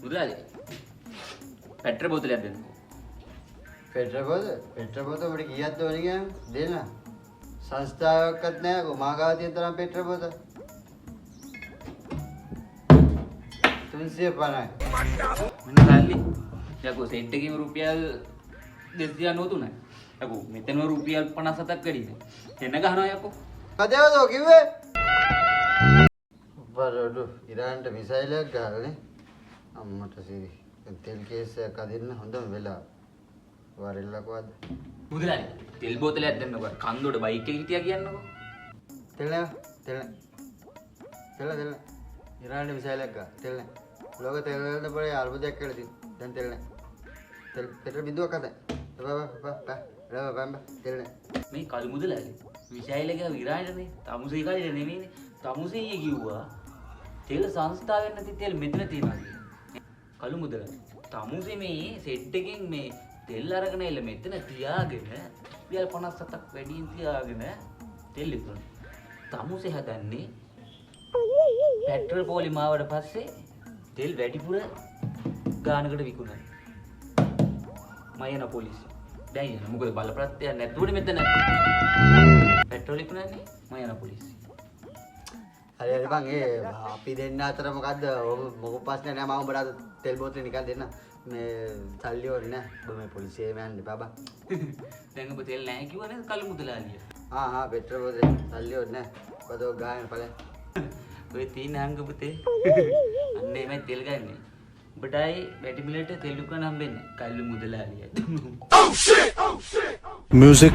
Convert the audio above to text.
මුදලාලි. පෙට්‍රල් බෝතලයක් දෙන්න. පෙට්‍රල් බෝතල අපිට කීයක් ඕනේ කියන්නේ දෙන්න. සංස්ථාවක්වත් නැහැ කො මාගාව තියෙන තරම් පෙට්‍රල් බෝතල. 350යි. මෙන්න සල්ලි. යකෝ සෙට් එකේම රුපියල් 293යි. යකෝ මෙතනම රුපියල් 57ක් වැඩිද? එන්න ගහනවා යකෝ. කදේවද කිව්වේ? බරඩු ඉරාන්ට මිසයිල් එකක් ගහලානේ. අම්මට සිරි. තෙල් කේස් එකක් අදින්න හොඳම වෙලාව. වරෙල්ලකවද? මුදලාලි. තෙල් බෝතලයක් දෙන්නකෝ. කන්දෝඩ බයික් එක හිටියා කියන්නකෝ. තෙල් ඉරාන්ට මිසයිල් එකක් ගහ. තෙල් නෑ. ලෝක තෙල් වලට පොඩි අර්බුදයක් කියලා තියෙනවා. දැන් තෙල් නෑ. තෙල් පෙට්‍රල් බිඳුවක් අද. බා තෙල් නෑ. මේ කළු මුදලාලි. මිසයිල් එක විරාජනේ. තමුසේ කලිය නෙමෙයිනේ. තමුසේ කිව්වා තෙල් සංස්ථාවෙන් නැති තෙල් මෙතන තියෙනවා කියලා. කළු මුදලාලි. තමුසේ මේ සෙට් එකෙන් මේ තෙල් අරගෙන එළ මෙතන තියාගෙන රුපියල් 57ක් වැඩියෙන් තියාගෙන තෙල් ඉතුරු. තමුසේ හදන්නේ පෙට්‍රල් පොලිම ආවට පස්සේ තෙල් වැඩිපුර ගානකට විකුණන. මම යන පොලිසිය. දැන් යන මොකද බලප්‍රත්‍යක් නැතුවනේ මෙතන. පෙට්‍රල් විකුණන්නේ මම යන පොලිසිය. හරි බං ඒ අපි දෙන්න අතර මොකද්ද මොකක් ප්‍රශ්නේ නෑ මම ඔබට තෙල් බෝතලේ නිකන් දෙන්න මේ සල්ලි ඕනේ නෑ ඔබ මේ පොලිසියේ යන්න එපා බං දැන් ඔබ තෙල් නැහැ කිව්වනේ කළු මුදලාලිය. පෙට්‍රල් බෝතලේ සල්ලි ඕනේ නෑ කොතෝ ගාන ඵලයන් ඔය තියෙන හංග පුතේ අන්න එමෙ තෙල් ගන්නේ. ඔබටයි බැටි මිලට තෙල් දුකන හම්බෙන්නේ කළු මුදලාලිය. Music.